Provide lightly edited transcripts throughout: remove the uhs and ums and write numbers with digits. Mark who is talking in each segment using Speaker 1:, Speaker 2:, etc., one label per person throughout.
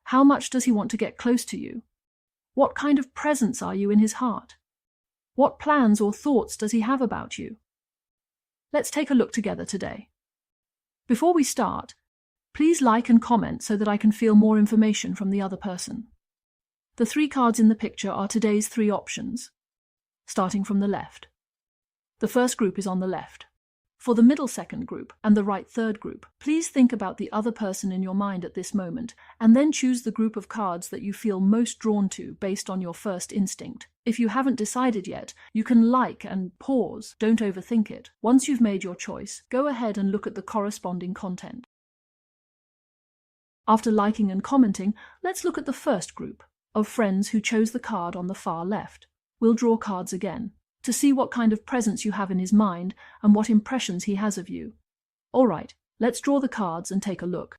Speaker 1: How much does he want to get close to you? What kind of presence are you in his heart? What plans or thoughts does he have about you? Let's take a look together today. Before we start, please like and comment so that I can feel more information from the other person. The 3 cards in the picture are today's 3 options, starting from the left. The first group is on the left. For the middle second group and the right third group, please think about the other person in your mind at this moment, and then choose the group of cards that you feel most drawn to based on your first instinct. If you haven't decided yet, you can like and pause, don't overthink it. Once you've made your choice, go ahead and look at the corresponding content. After liking and commenting, let's look at the first group of friends who chose the card on the far left. We'll draw cards again to see what kind of presence you have in his mind and what impressions he has of you. All right, let's draw the cards and take a look.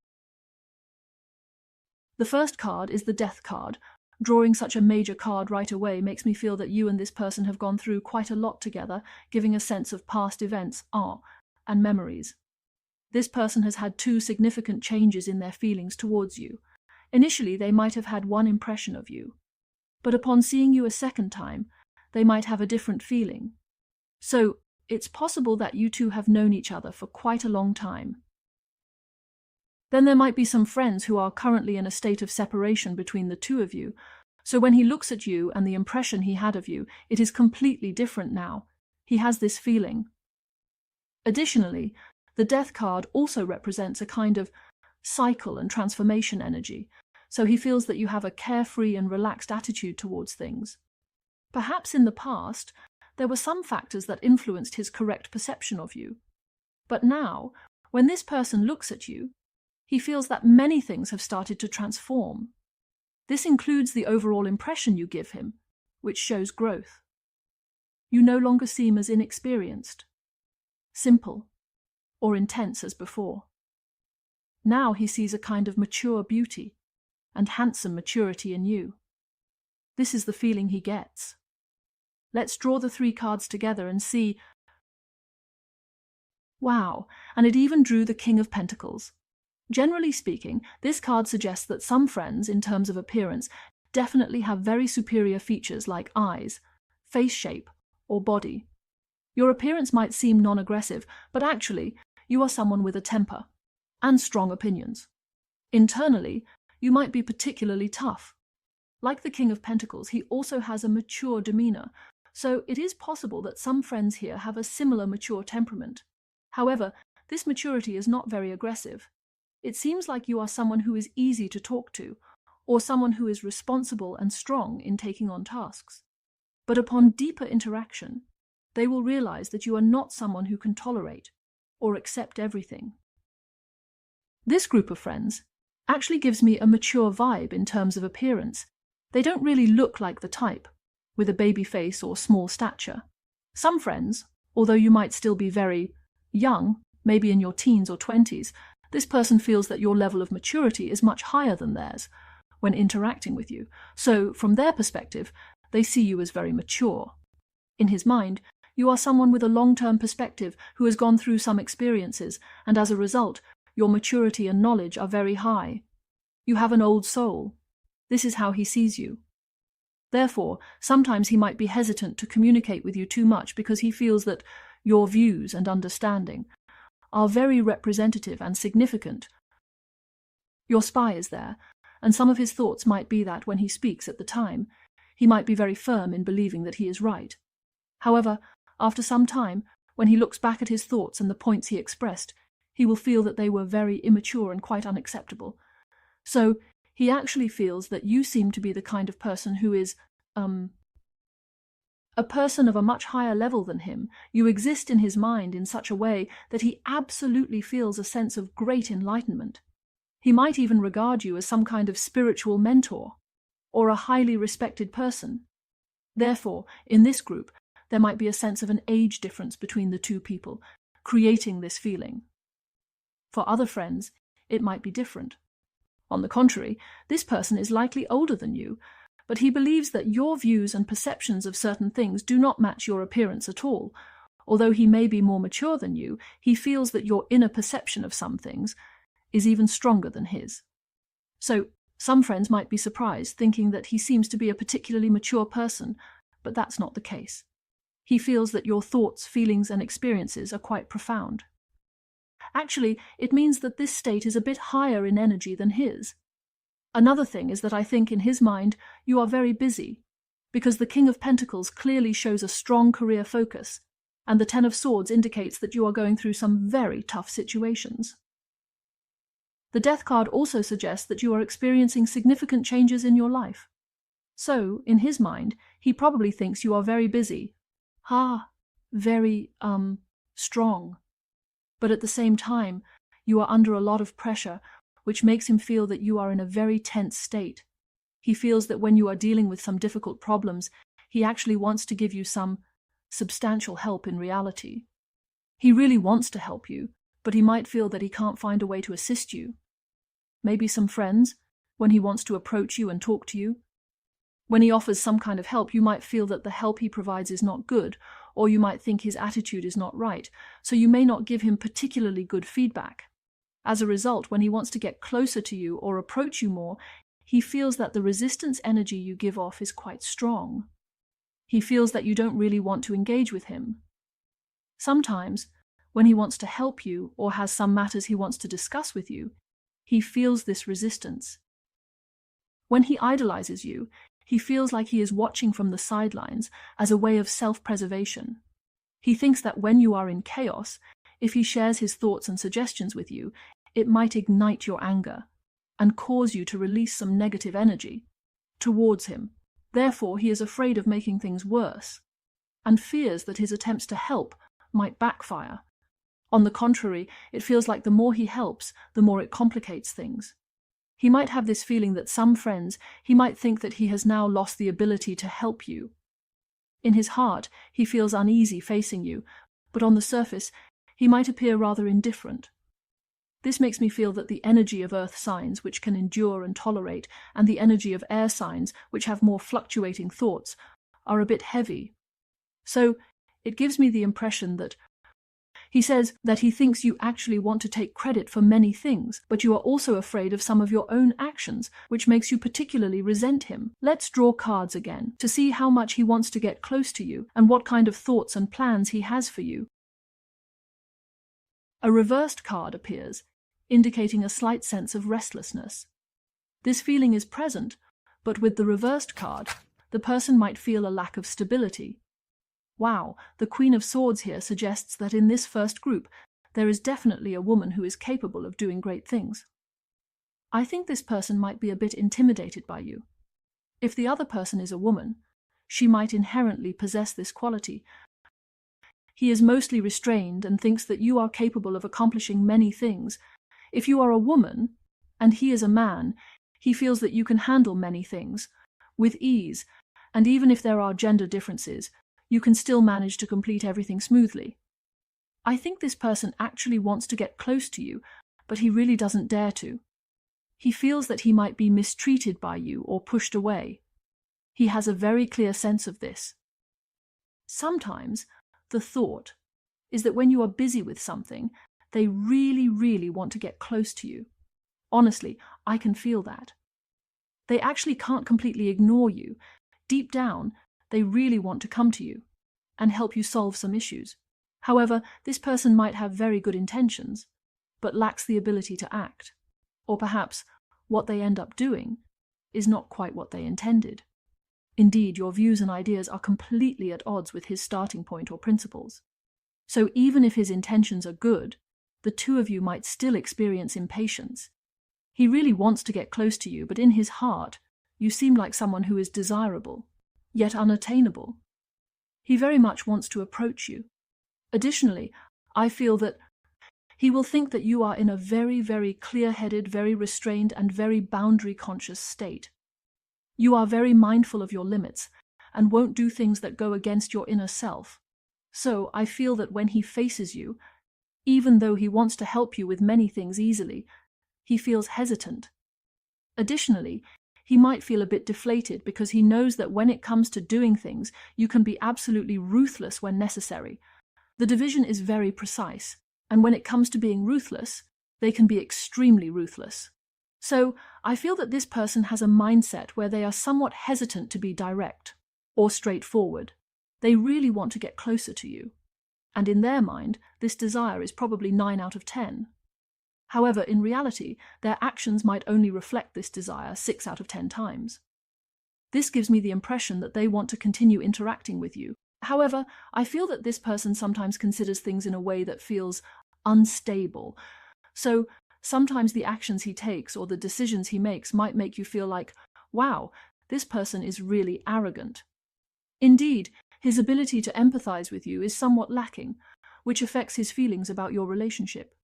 Speaker 1: The first card is the Death card. Drawing such a major card right away makes me feel that you and this person have gone through quite a lot together, giving a sense of past events, and memories. This person has had 2 significant changes in their feelings towards you. Initially, they might have had one impression of you, but upon seeing you a second time, they might have a different feeling. So, it's possible that you two have known each other for quite a long time. Then there might be some friends who are currently in a state of separation between the 2 of you, so when he looks at you and the impression he had of you, it is completely different now. He has this feeling. Additionally, the Death card also represents a kind of cycle and transformation energy, so he feels that you have a carefree and relaxed attitude towards things. Perhaps in the past, there were some factors that influenced his correct perception of you. But now, when this person looks at you, he feels that many things have started to transform. This includes the overall impression you give him, which shows growth. You no longer seem as inexperienced, simple, or intense as before. Now he sees a kind of mature beauty and handsome maturity in you. This is the feeling he gets. Let's draw the 3 cards together and see. Wow, and it even drew the King of Pentacles. Generally speaking, this card suggests that some friends, in terms of appearance, definitely have very superior features like eyes, face shape, or body. Your appearance might seem non-aggressive, but actually, you are someone with a temper and strong opinions. Internally, you might be particularly tough. Like the King of Pentacles, he also has a mature demeanor, so it is possible that some friends here have a similar mature temperament. However, this maturity is not very aggressive. It seems like you are someone who is easy to talk to, or someone who is responsible and strong in taking on tasks. But upon deeper interaction, they will realize that you are not someone who can tolerate or accept everything. This group of friends actually gives me a mature vibe in terms of appearance. They don't really look like the type, with a baby face or small stature. Some friends, although you might still be very young, maybe in your teens or 20s, this person feels that your level of maturity is much higher than theirs when interacting with you. So, from their perspective, they see you as very mature. In his mind, you are someone with a long-term perspective who has gone through some experiences, and as a result, your maturity and knowledge are very high. You have an old soul. This is how he sees you. Therefore, sometimes he might be hesitant to communicate with you too much because he feels that your views and understanding are very representative and significant. Your spy is there, and some of his thoughts might be that when he speaks at the time, he might be very firm in believing that he is right. However, after some time, when he looks back at his thoughts and the points he expressed, he will feel that they were very immature and quite unacceptable. So, he actually feels that you seem to be the kind of person who is, a person of a much higher level than him. You exist in his mind in such a way that he absolutely feels a sense of great enlightenment. He might even regard you as some kind of spiritual mentor, or a highly respected person. Therefore, in this group, there might be a sense of an age difference between the 2 people, creating this feeling. For other friends, it might be different. On the contrary, this person is likely older than you, but he believes that your views and perceptions of certain things do not match your appearance at all. Although he may be more mature than you, he feels that your inner perception of some things is even stronger than his. So, Some friends might be surprised, thinking that he seems to be a particularly mature person, but that's not the case. He feels that your thoughts, feelings, and experiences are quite profound. Actually, it means that this state is a bit higher in energy than his. Another thing is that I think in his mind you are very busy, because the King of Pentacles clearly shows a strong career focus, and the Ten of Swords indicates that you are going through some very tough situations. The Death card also suggests that you are experiencing significant changes in your life. So, in his mind, he probably thinks you are very busy. Very, strong. But at the same time, you are under a lot of pressure, which makes him feel that you are in a very tense state. He feels that when you are dealing with some difficult problems, he actually wants to give you some substantial help in reality. He really wants to help you, but he might feel that he can't find a way to assist you. Maybe some friends, when he wants to approach you and talk to you. When he offers some kind of help, you might feel that the help he provides is not good, or you might think his attitude is not right, so you may not give him particularly good feedback. As a result, when he wants to get closer to you or approach you more, he feels that the resistance energy you give off is quite strong. He feels that you don't really want to engage with him. Sometimes, when he wants to help you or has some matters he wants to discuss with you, he feels this resistance. When he idolizes you, he feels like he is watching from the sidelines as a way of self-preservation. He thinks that when you are in chaos, if he shares his thoughts and suggestions with you, it might ignite your anger and cause you to release some negative energy towards him. Therefore, he is afraid of making things worse and fears that his attempts to help might backfire. On the contrary, it feels like the more he helps, the more it complicates things. He might have this feeling that some friends, he might think that he has now lost the ability to help you. In his heart, he feels uneasy facing you, but on the surface, he might appear rather indifferent. This makes me feel that the energy of earth signs, which can endure and tolerate, and the energy of air signs, which have more fluctuating thoughts, are a bit heavy. So, it gives me the impression that he says that he thinks you actually want to take credit for many things, but you are also afraid of some of your own actions, which makes you particularly resent him. Let's draw cards again to see how much he wants to get close to you and what kind of thoughts and plans he has for you. A reversed card appears, indicating a slight sense of restlessness. This feeling is present, but with the reversed card, the person might feel a lack of stability. Wow, the Queen of Swords here suggests that in this first group, there is definitely a woman who is capable of doing great things. I think this person might be a bit intimidated by you. If the other person is a woman, she might inherently possess this quality. He is mostly restrained and thinks that you are capable of accomplishing many things. If you are a woman, and he is a man, he feels that you can handle many things with ease, and even if there are gender differences, you can still manage to complete everything smoothly. I think this person actually wants to get close to you, but he really doesn't dare to. He feels that he might be mistreated by you or pushed away. He has a very clear sense of this. Sometimes the thought is that when you are busy with something, they really, really want to get close to you. Honestly, I can feel that. They actually can't completely ignore you. Deep down, they really want to come to you and help you solve some issues. However, this person might have very good intentions, but lacks the ability to act. Or perhaps what they end up doing is not quite what they intended. Indeed, your views and ideas are completely at odds with his starting point or principles. So even if his intentions are good, the two of you might still experience impatience. He really wants to get close to you, but in his heart, you seem like someone who is desirable, yet unattainable. He very much wants to approach you. Additionally, I feel that he will think that you are in a very, very clear-headed, very restrained, and very boundary-conscious state. You are very mindful of your limits and won't do things that go against your inner self. So I feel that when he faces you, even though he wants to help you with many things easily, he feels hesitant. Additionally, he might feel a bit deflated because he knows that when it comes to doing things, you can be absolutely ruthless when necessary. The division is very precise, and when it comes to being ruthless, they can be extremely ruthless. So I feel that this person has a mindset where they are somewhat hesitant to be direct or straightforward. They really want to get closer to you. And in their mind, this desire is probably 9 out of 10. However, in reality, their actions might only reflect this desire 6 out of 10 times. This gives me the impression that they want to continue interacting with you. However, I feel that this person sometimes considers things in a way that feels unstable. So sometimes the actions he takes or the decisions he makes might make you feel like, wow, this person is really arrogant. Indeed, his ability to empathize with you is somewhat lacking, which affects his feelings about your relationship.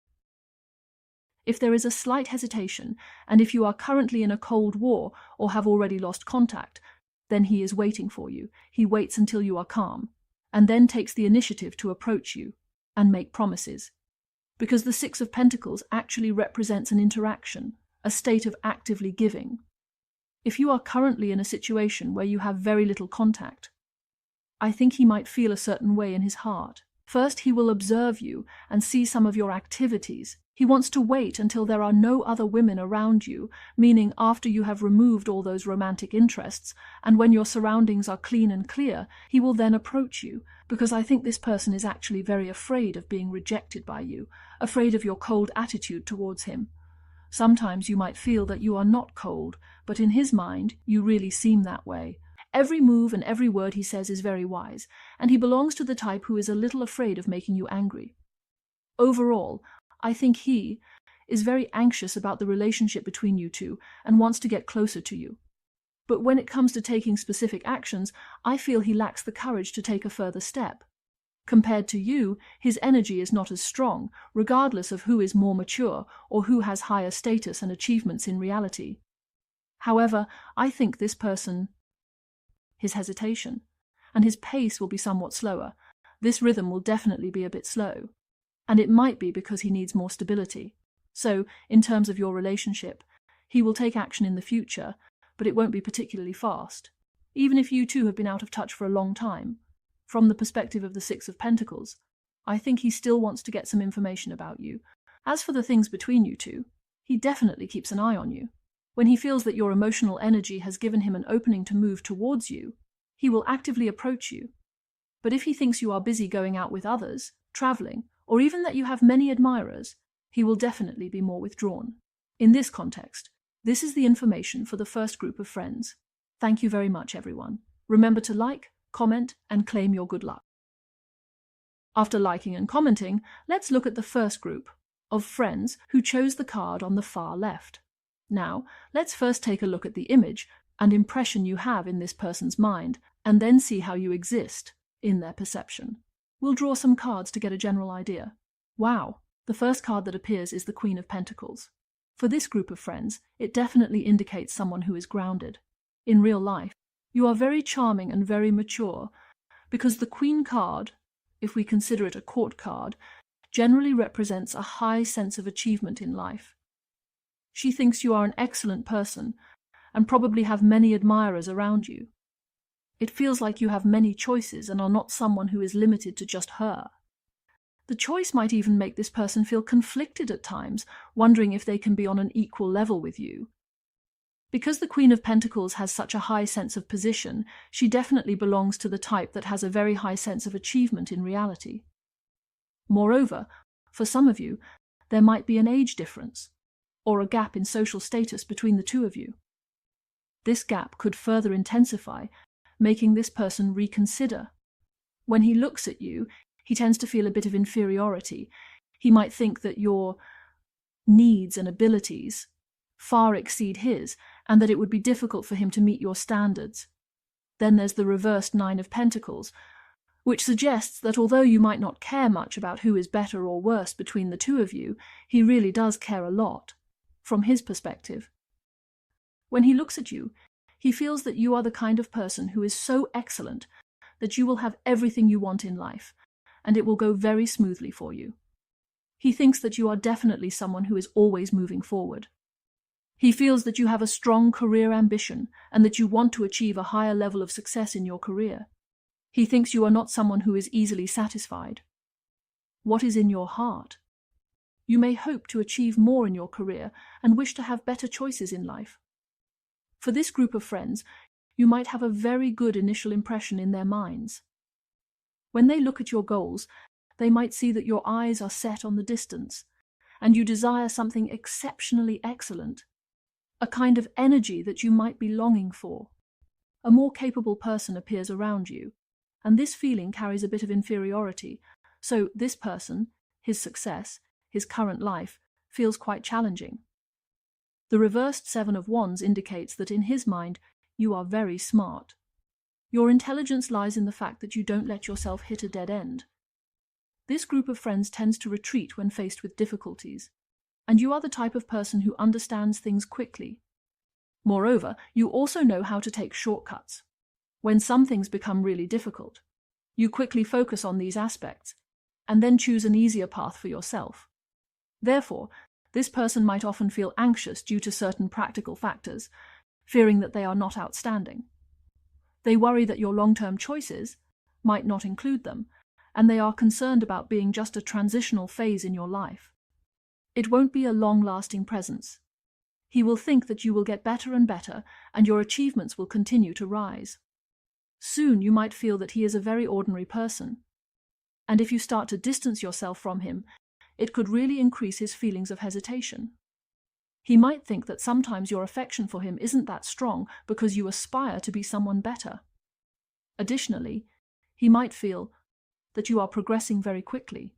Speaker 1: If there is a slight hesitation, and if you are currently in a cold war or have already lost contact, then he is waiting for you. He waits until you are calm, and then takes the initiative to approach you and make promises. Because the Six of Pentacles actually represents an interaction, a state of actively giving. If you are currently in a situation where you have very little contact, I think he might feel a certain way in his heart. First, he will observe you and see some of your activities. He wants to wait until there are no other women around you, meaning after you have removed all those romantic interests, and when your surroundings are clean and clear, he will then approach you, because I think this person is actually very afraid of being rejected by you, afraid of your cold attitude towards him. Sometimes you might feel that you are not cold, but in his mind, you really seem that way. Every move and every word he says is very wise, and he belongs to the type who is a little afraid of making you angry. Overall, I think he is very anxious about the relationship between you two and wants to get closer to you. But when it comes to taking specific actions, I feel he lacks the courage to take a further step. Compared to you, his energy is not as strong, regardless of who is more mature or who has higher status and achievements in reality. However, I think this person, his hesitation, and his pace will be somewhat slower. This rhythm will definitely be a bit slow. And it might be because he needs more stability. So, in terms of your relationship, he will take action in the future, but it won't be particularly fast. Even if you two have been out of touch for a long time, from the perspective of the Six of Pentacles, I think he still wants to get some information about you. As for the things between you two, he definitely keeps an eye on you. When he feels that your emotional energy has given him an opening to move towards you, he will actively approach you. But if he thinks you are busy going out with others, traveling, or even that you have many admirers, he will definitely be more withdrawn. In this context, this is the information for the first group of friends. Thank you very much, everyone. Remember to like, comment, and claim your good luck. After liking and commenting, let's look at the first group of friends who chose the card on the far left. Now, let's first take a look at the image and impression you have in this person's mind, and then see how you exist in their perception. We'll draw some cards to get a general idea. Wow, the first card that appears is the Queen of Pentacles. For this group of friends, it definitely indicates someone who is grounded. In real life, you are very charming and very mature, because the Queen card, if we consider it a court card, generally represents a high sense of achievement in life. She thinks you are an excellent person, and probably have many admirers around you. It feels like you have many choices and are not someone who is limited to just her. The choice might even make this person feel conflicted at times, wondering if they can be on an equal level with you. Because the Queen of Pentacles has such a high sense of position, she definitely belongs to the type that has a very high sense of achievement in reality. Moreover, for some of you, there might be an age difference, or a gap in social status between the two of you. This gap could further intensify, making this person reconsider. When he looks at you, he tends to feel a bit of inferiority. He might think that your needs and abilities far exceed his, and that it would be difficult for him to meet your standards. Then there's the reversed Nine of Pentacles, which suggests that although you might not care much about who is better or worse between the two of you, he really does care a lot, from his perspective. When he looks at you, he feels that you are the kind of person who is so excellent that you will have everything you want in life, and it will go very smoothly for you. He thinks that you are definitely someone who is always moving forward. He feels that you have a strong career ambition and that you want to achieve a higher level of success in your career. He thinks you are not someone who is easily satisfied. What is in your heart? You may hope to achieve more in your career and wish to have better choices in life. For this group of friends, you might have a very good initial impression in their minds. When they look at your goals, they might see that your eyes are set on the distance, and you desire something exceptionally excellent, a kind of energy that you might be longing for. A more capable person appears around you, and this feeling carries a bit of inferiority, so this person, his success, his current life, feels quite challenging. The reversed Seven of Wands indicates that in his mind, you are very smart. Your intelligence lies in the fact that you don't let yourself hit a dead end. This group of friends tends to retreat when faced with difficulties, and you are the type of person who understands things quickly. Moreover, you also know how to take shortcuts. When some things become really difficult, you quickly focus on these aspects, and then choose an easier path for yourself. Therefore, this person might often feel anxious due to certain practical factors, fearing that they are not outstanding. They worry that your long-term choices might not include them, and they are concerned about being just a transitional phase in your life. It won't be a long-lasting presence. He will think that you will get better and better, and your achievements will continue to rise. Soon you might feel that he is a very ordinary person, and if you start to distance yourself from him, it could really increase his feelings of hesitation. He might think that sometimes your affection for him isn't that strong because you aspire to be someone better. Additionally, he might feel that you are progressing very quickly.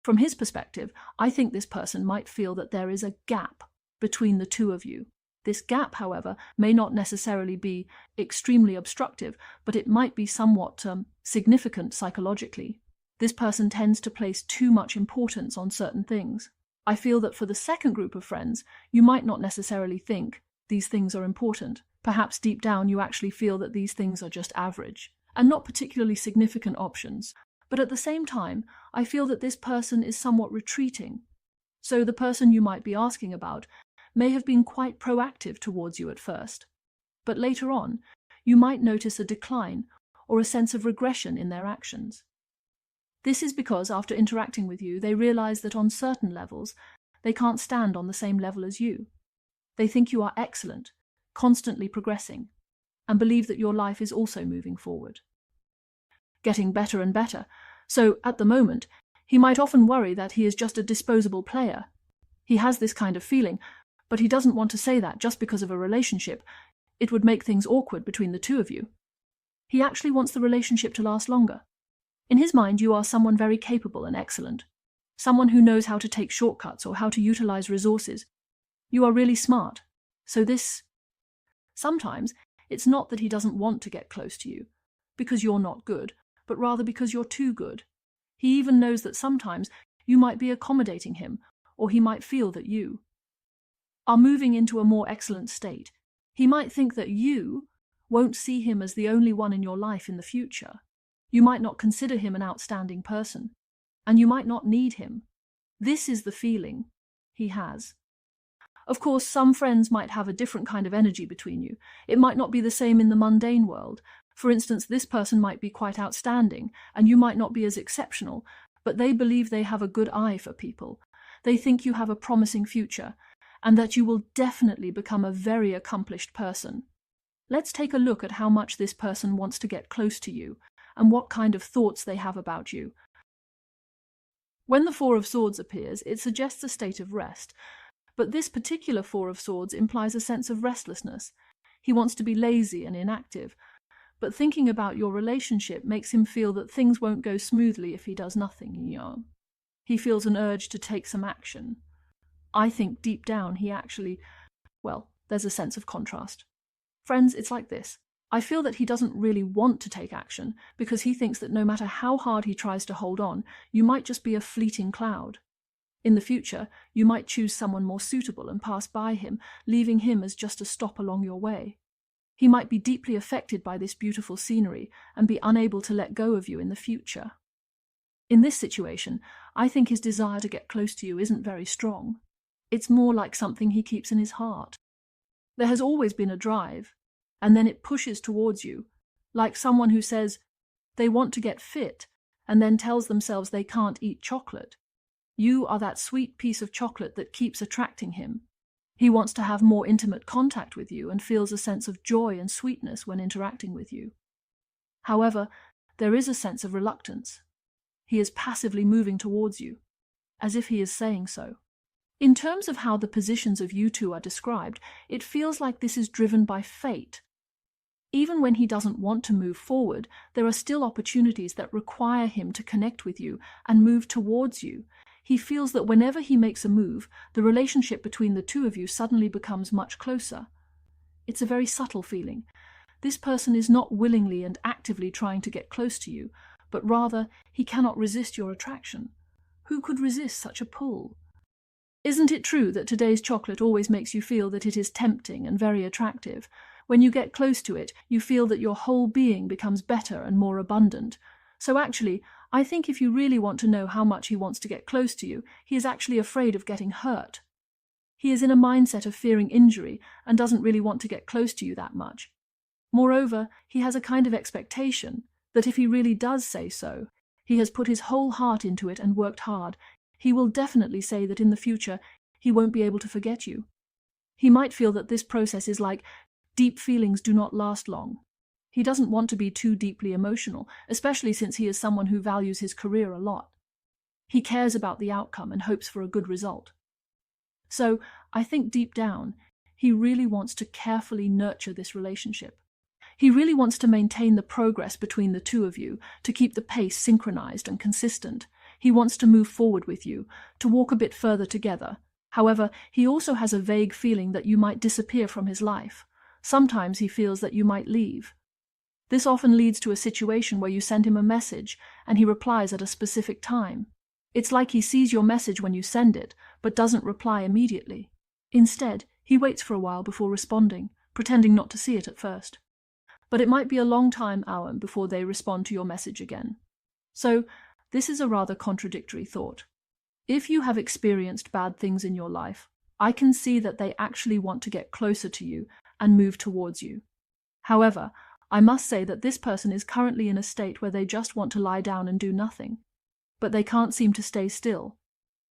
Speaker 1: From his perspective, I think this person might feel that there is a gap between the two of you. This gap, however, may not necessarily be extremely obstructive, but it might be somewhat significant psychologically. This person tends to place too much importance on certain things. I feel that for the second group of friends, you might not necessarily think these things are important. Perhaps deep down you actually feel that these things are just average and not particularly significant options. But at the same time, I feel that this person is somewhat retreating. So the person you might be asking about may have been quite proactive towards you at first, but later on, you might notice a decline or a sense of regression in their actions. This is because after interacting with you, they realize that on certain levels, they can't stand on the same level as you. They think you are excellent, constantly progressing, and believe that your life is also moving forward, getting better and better. So, at the moment, he might often worry that he is just a disposable player. He has this kind of feeling, but he doesn't want to say that just because of a relationship. It would make things awkward between the two of you. He actually wants the relationship to last longer. In his mind, you are someone very capable and excellent, someone who knows how to take shortcuts or how to utilize resources. You are really smart. So sometimes it's not that he doesn't want to get close to you, because you're not good, but rather because you're too good. He even knows that sometimes you might be accommodating him, or he might feel that you are moving into a more excellent state. He might think that you won't see him as the only one in your life in the future. You might not consider him an outstanding person, and you might not need him. This is the feeling he has. Of course, some friends might have a different kind of energy between you. It might not be the same in the mundane world. For instance, this person might be quite outstanding, and you might not be as exceptional, but they believe they have a good eye for people. They think you have a promising future, and that you will definitely become a very accomplished person. Let's take a look at how much this person wants to get close to you, and what kind of thoughts they have about you. When the Four of Swords appears, it suggests a state of rest, but this particular Four of Swords implies a sense of restlessness. He wants to be lazy and inactive, but thinking about your relationship makes him feel that things won't go smoothly if he does nothing. He feels an urge to take some action. I think deep down he actually, there's a sense of contrast. Friends, it's like this. I feel that he doesn't really want to take action because he thinks that no matter how hard he tries to hold on, you might just be a fleeting cloud. In the future, you might choose someone more suitable and pass by him, leaving him as just a stop along your way. He might be deeply affected by this beautiful scenery and be unable to let go of you in the future. In this situation, I think his desire to get close to you isn't very strong. It's more like something he keeps in his heart. There has always been a drive, and then it pushes towards you, like someone who says they want to get fit and then tells themselves they can't eat chocolate. You are that sweet piece of chocolate that keeps attracting him. He wants to have more intimate contact with you and feels a sense of joy and sweetness when interacting with you. However, there is a sense of reluctance. He is passively moving towards you, as if he is saying so. In terms of how the positions of you two are described, it feels like this is driven by fate. Even when he doesn't want to move forward, there are still opportunities that require him to connect with you and move towards you. He feels that whenever he makes a move, the relationship between the two of you suddenly becomes much closer. It's a very subtle feeling. This person is not willingly and actively trying to get close to you, but rather he cannot resist your attraction. Who could resist such a pull? Isn't it true that today's chocolate always makes you feel that it is tempting and very attractive? When you get close to it, you feel that your whole being becomes better and more abundant. So actually, I think if you really want to know how much he wants to get close to you, he is actually afraid of getting hurt. He is in a mindset of fearing injury and doesn't really want to get close to you that much. Moreover, he has a kind of expectation that if he really does say so, he has put his whole heart into it and worked hard, he will definitely say that in the future he won't be able to forget you. He might feel that this process is like deep feelings do not last long. He doesn't want to be too deeply emotional, especially since he is someone who values his career a lot. He cares about the outcome and hopes for a good result. So, I think deep down, he really wants to carefully nurture this relationship. He really wants to maintain the progress between the two of you, to keep the pace synchronized and consistent. He wants to move forward with you, to walk a bit further together. However, he also has a vague feeling that you might disappear from his life. Sometimes he feels that you might leave. This often leads to a situation where you send him a message and he replies at a specific time. It's like he sees your message when you send it, but doesn't reply immediately. Instead, he waits for a while before responding, pretending not to see it at first. But it might be a long time, Owen, before they respond to your message again. So, this is a rather contradictory thought. If you have experienced bad things in your life, I can see that they actually want to get closer to you and move towards you. However, I must say that this person is currently in a state where they just want to lie down and do nothing. But they can't seem to stay still.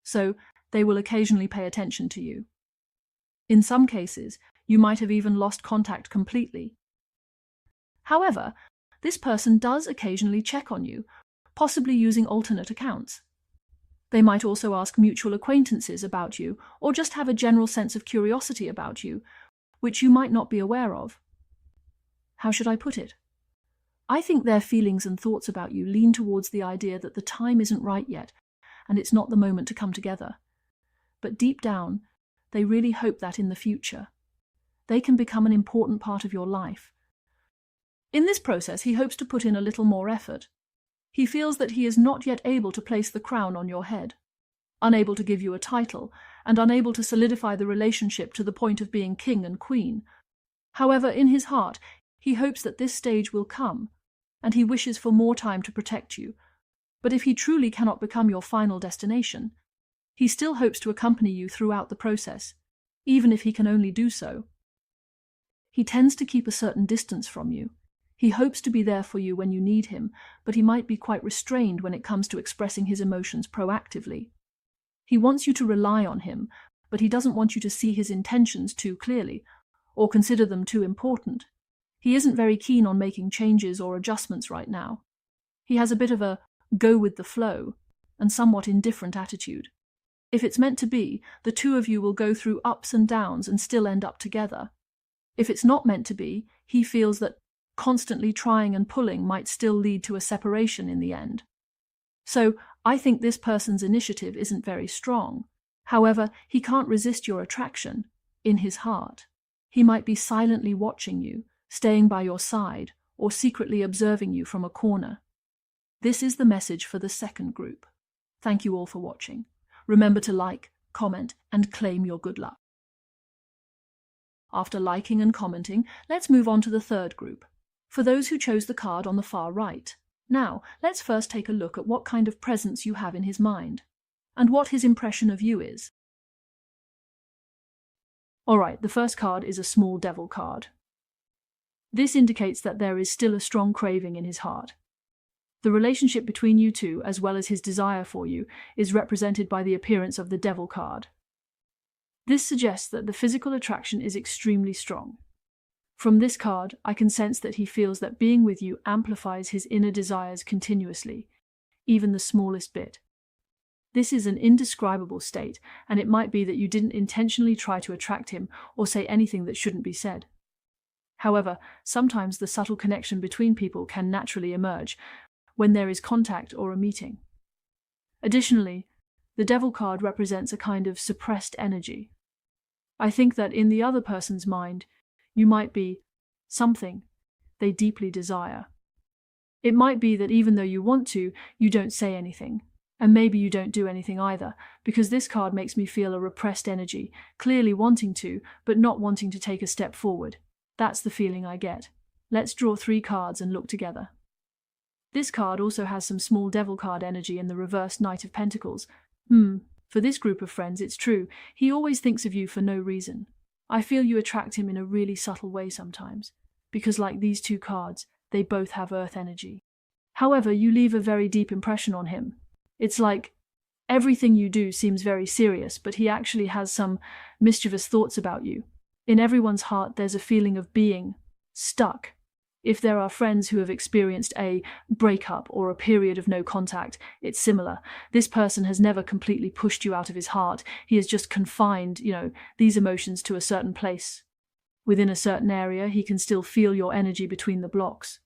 Speaker 1: So, they will occasionally pay attention to you. In some cases, you might have even lost contact completely. However, this person does occasionally check on you, possibly using alternate accounts. They might also ask mutual acquaintances about you, or just have a general sense of curiosity about you, which you might not be aware of. How should I put it? I think their feelings and thoughts about you lean towards the idea that the time isn't right yet, and it's not the moment to come together. But deep down, they really hope that in the future, they can become an important part of your life. In this process, he hopes to put in a little more effort. He feels that he is not yet able to place the crown on your head, unable to give you a title, and unable to solidify the relationship to the point of being king and queen. However, in his heart, he hopes that this stage will come, and he wishes for more time to protect you. But if he truly cannot become your final destination, he still hopes to accompany you throughout the process, even if he can only do so. He tends to keep a certain distance from you. He hopes to be there for you when you need him, but he might be quite restrained when it comes to expressing his emotions proactively. He wants you to rely on him, but he doesn't want you to see his intentions too clearly, or consider them too important. He isn't very keen on making changes or adjustments right now. He has a bit of a go with the flow and somewhat indifferent attitude. If it's meant to be, the two of you will go through ups and downs and still end up together. If it's not meant to be, he feels that constantly trying and pulling might still lead to a separation in the end. So, I think this person's initiative isn't very strong. However, he can't resist your attraction in his heart. He might be silently watching you, staying by your side, or secretly observing you from a corner. This is the message for the second group. Thank you all for watching. Remember to like, comment, and claim your good luck. After liking and commenting, let's move on to the third group, for those who chose the card on the far right. Now, let's first take a look at what kind of presence you have in his mind, and what his impression of you is. Alright, the first card is a small devil card. This indicates that there is still a strong craving in his heart. The relationship between you two, as well as his desire for you, is represented by the appearance of the Devil card. This suggests that the physical attraction is extremely strong. From this card, I can sense that he feels that being with you amplifies his inner desires continuously, even the smallest bit. This is an indescribable state, and it might be that you didn't intentionally try to attract him or say anything that shouldn't be said. However, sometimes the subtle connection between people can naturally emerge when there is contact or a meeting. Additionally, the Devil card represents a kind of suppressed energy. I think that in the other person's mind, you might be something they deeply desire. It might be that even though you want to, you don't say anything. And maybe you don't do anything either, because this card makes me feel a repressed energy, clearly wanting to, but not wanting to take a step forward. That's the feeling I get. Let's draw 3 cards and look together. This card also has some small Devil card energy in the reversed Knight of Pentacles. For this group of friends, it's true. He always thinks of you for no reason. I feel you attract him in a really subtle way sometimes, because like these 2 cards, they both have earth energy. However, you leave a very deep impression on him. It's like everything you do seems very serious, but he actually has some mischievous thoughts about you. In everyone's heart, there's a feeling of being stuck. If there are friends who have experienced a breakup or a period of no contact, it's similar. This person has never completely pushed you out of his heart. He has just confined, these emotions to a certain place. Within a certain area, he can still feel your energy between the blocks.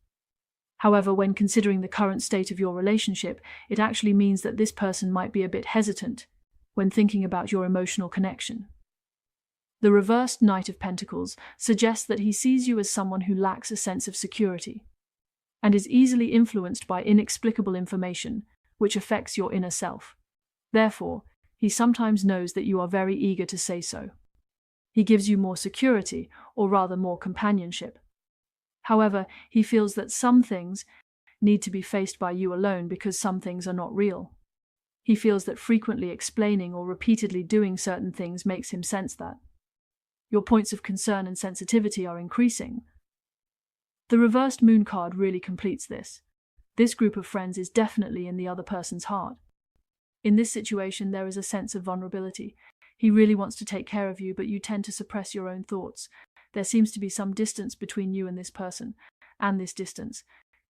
Speaker 1: However, when considering the current state of your relationship, it actually means that this person might be a bit hesitant when thinking about your emotional connection. The reversed Knight of Pentacles suggests that he sees you as someone who lacks a sense of security and is easily influenced by inexplicable information, which affects your inner self. Therefore, he sometimes knows that you are very eager to say so. He gives you more security, or rather more companionship. However, he feels that some things need to be faced by you alone because some things are not real. He feels that frequently explaining or repeatedly doing certain things makes him sense that your points of concern and sensitivity are increasing. The reversed Moon card really completes this. This group of friends is definitely in the other person's heart. In this situation, there is a sense of vulnerability. He really wants to take care of you, but you tend to suppress your own thoughts. There seems to be some distance between you and this person, and this distance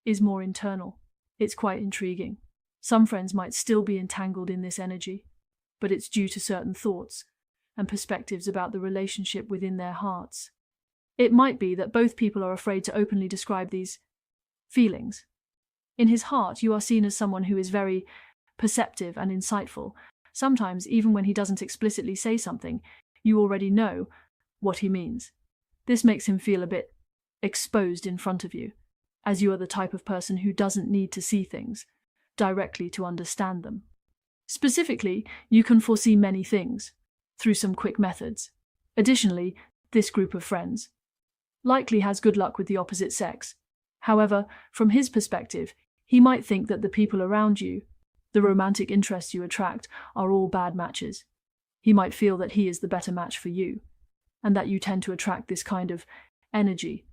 Speaker 1: is more internal. It's quite intriguing. Some friends might still be entangled in this energy, but it's due to certain thoughts and perspectives about the relationship within their hearts. It might be that both people are afraid to openly describe these feelings. In his heart, you are seen as someone who is very perceptive and insightful. Sometimes, even when he doesn't explicitly say something, you already know what he means. This makes him feel a bit exposed in front of you, as you are the type of person who doesn't need to see things directly to understand them. Specifically, you can foresee many things through some quick methods. Additionally, this group of friends likely has good luck with the opposite sex. However, from his perspective, he might think that the people around you, the romantic interests you attract, are all bad matches. He might feel that he is the better match for you, and that you tend to attract this kind of energy.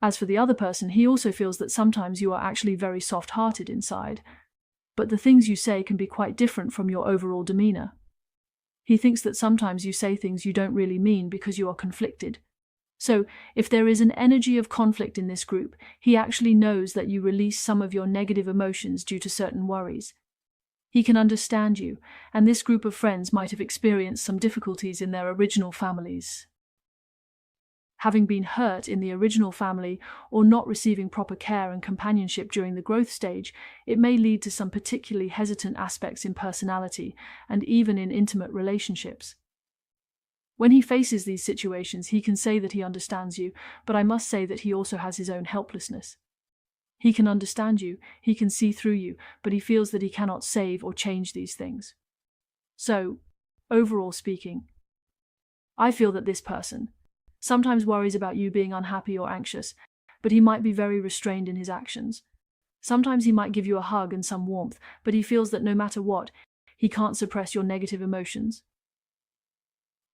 Speaker 1: As for the other person, he also feels that sometimes you are actually very soft-hearted inside, but the things you say can be quite different from your overall demeanor. He thinks that sometimes you say things you don't really mean because you are conflicted. So, if there is an energy of conflict in this group, he actually knows that you release some of your negative emotions due to certain worries. He can understand you, and this group of friends might have experienced some difficulties in their original families. Having been hurt in the original family or not receiving proper care and companionship during the growth stage, it may lead to some particularly hesitant aspects in personality and even in intimate relationships. When he faces these situations, he can say that he understands you, but I must say that he also has his own helplessness. He can understand you, he can see through you, but he feels that he cannot save or change these things. So, overall speaking, I feel that this person sometimes worries about you being unhappy or anxious, but he might be very restrained in his actions. Sometimes he might give you a hug and some warmth, but he feels that no matter what, he can't suppress your negative emotions.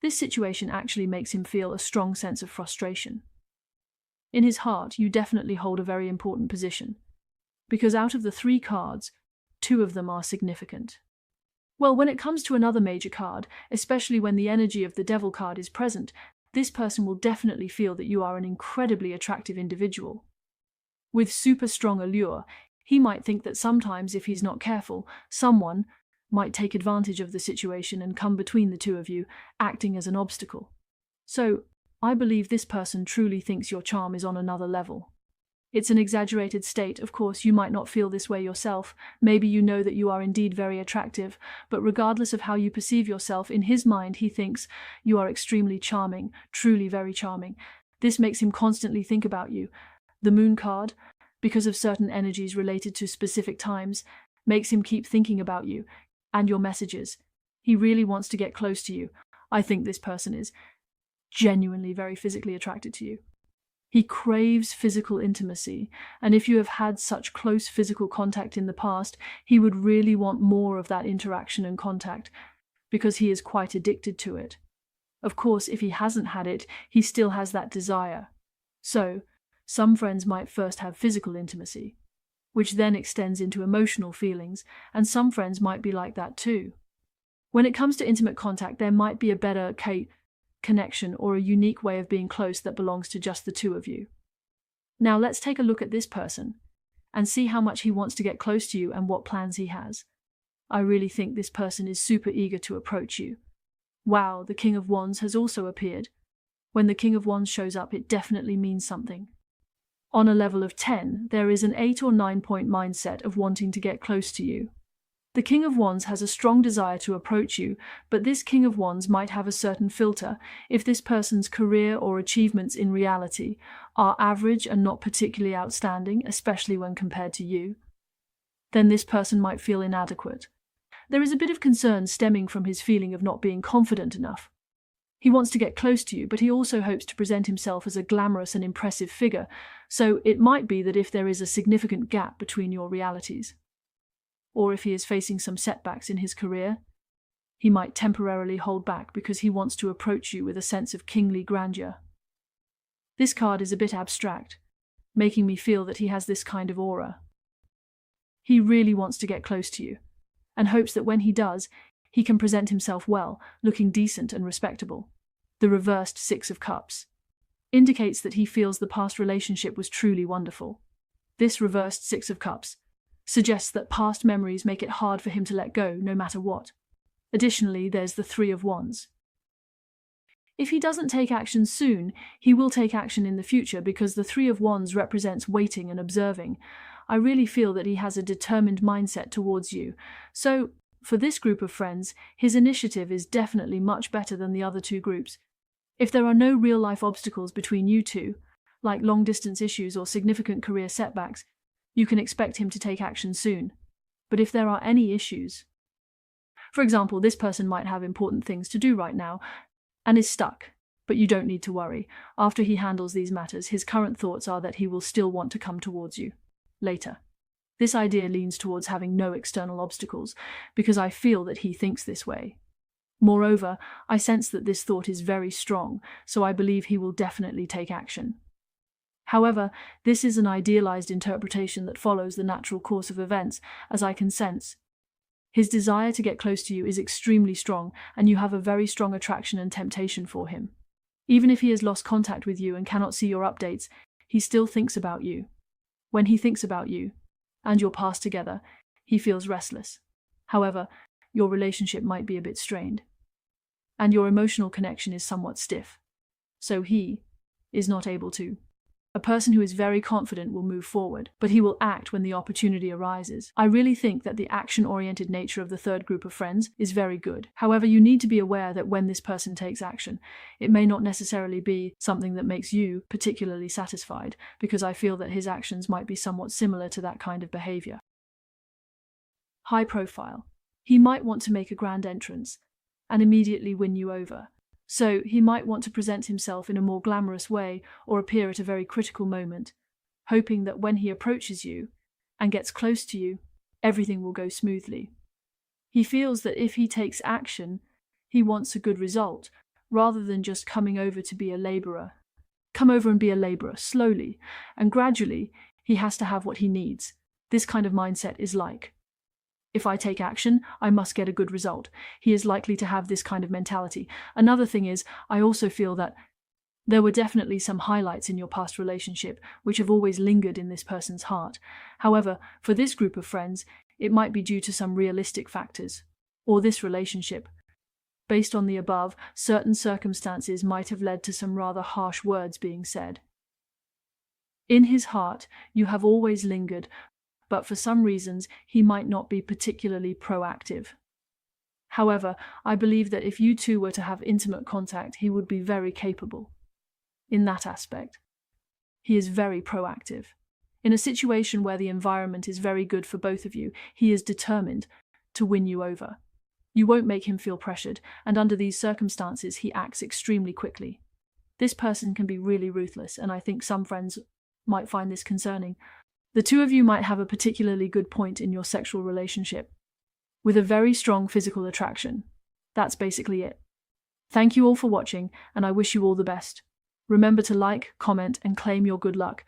Speaker 1: This situation actually makes him feel a strong sense of frustration. In his heart, you definitely hold a very important position. because out of the 3 cards, 2 of them are significant. Well, when it comes to another major card, especially when the energy of the Devil card is present, this person will definitely feel that you are an incredibly attractive individual. With super strong allure, he might think that sometimes, if he's not careful, someone might take advantage of the situation and come between the 2 of you, acting as an obstacle. So, I believe this person truly thinks your charm is on another level. It's an exaggerated state, of course. You might not feel this way yourself. Maybe you know that you are indeed very attractive, but regardless of how you perceive yourself, in his mind he thinks you are extremely charming, truly very charming. This makes him constantly think about you. The Moon card, because of certain energies related to specific times, makes him keep thinking about you and your messages. He really wants to get close to you. I think this person is genuinely very physically attracted to you. He craves physical intimacy, and if you have had such close physical contact in the past, he would really want more of that interaction and contact, because he is quite addicted to it. Of course, if he hasn't had it, he still has that desire. So, some friends might first have physical intimacy, which then extends into emotional feelings, and some friends might be like that too. When it comes to intimate contact, there might be a better connection or a unique way of being close that belongs to just the 2 of you. Now let's take a look at this person and see how much he wants to get close to you and what plans he has. I really think this person is super eager to approach you. Wow, the King of Wands has also appeared. When the King of Wands shows up, it definitely means something. On a level of 10, there is an 8 or 9 point mindset of wanting to get close to you. The King of Wands has a strong desire to approach you, but this King of Wands might have a certain filter. If this person's career or achievements in reality are average and not particularly outstanding, especially when compared to you, then this person might feel inadequate. There is a bit of concern stemming from his feeling of not being confident enough. He wants to get close to you, but he also hopes to present himself as a glamorous and impressive figure, so it might be that if there is a significant gap between your realities, or if he is facing some setbacks in his career, he might temporarily hold back because he wants to approach you with a sense of kingly grandeur. This card is a bit abstract, making me feel that he has this kind of aura. He really wants to get close to you, and hopes that when he does, he can present himself well, looking decent and respectable. The reversed 6 of Cups indicates that he feels the past relationship was truly wonderful. This reversed 6 of Cups suggests that past memories make it hard for him to let go, no matter what. Additionally, there's the 3 of Wands. If he doesn't take action soon, he will take action in the future because the 3 of Wands represents waiting and observing. I really feel that he has a determined mindset towards you. So, for this group of friends, his initiative is definitely much better than the other 2 groups. If there are no real-life obstacles between you 2, like long-distance issues or significant career setbacks, you can expect him to take action soon. But if there are any issues, for example, this person might have important things to do right now and is stuck, but you don't need to worry. After he handles these matters, his current thoughts are that he will still want to come towards you later. This idea leans towards having no external obstacles, because I feel that he thinks this way. Moreover, I sense that this thought is very strong, so I believe he will definitely take action. However, this is an idealized interpretation that follows the natural course of events, as I can sense. His desire to get close to you is extremely strong, and you have a very strong attraction and temptation for him. Even if he has lost contact with you and cannot see your updates, he still thinks about you. When he thinks about you, and your past together, he feels restless. However, your relationship might be a bit strained, and your emotional connection is somewhat stiff, so he is not able to. A person who is very confident will move forward, but he will act when the opportunity arises. I really think that the action-oriented nature of the 3rd group of friends is very good. However, you need to be aware that when this person takes action, it may not necessarily be something that makes you particularly satisfied, because I feel that his actions might be somewhat similar to that kind of behavior. High profile. He might want to make a grand entrance and immediately win you over. So he might want to present himself in a more glamorous way or appear at a very critical moment, hoping that when he approaches you and gets close to you, everything will go smoothly. He feels that if he takes action, he wants a good result, rather than just coming over to be a laborer. Come over and be a laborer, slowly, and gradually he has to have what he needs. This kind of mindset is like, if I take action, I must get a good result. He is likely to have this kind of mentality. Another thing is, I also feel that there were definitely some highlights in your past relationship which have always lingered in this person's heart. However, for this group of friends, it might be due to some realistic factors, or this relationship. Based on the above, certain circumstances might have led to some rather harsh words being said. In his heart, you have always lingered, but for some reasons he might not be particularly proactive. However, I believe that if you two were to have intimate contact, he would be very capable. In that aspect, he is very proactive. In a situation where the environment is very good for both of you, he is determined to win you over. You won't make him feel pressured, and under these circumstances, he acts extremely quickly. This person can be really ruthless, and I think some friends might find this concerning. The two of you might have a particularly good point in your sexual relationship, with a very strong physical attraction. That's basically it. Thank you all for watching, and I wish you all the best. Remember to like, comment, and claim your good luck.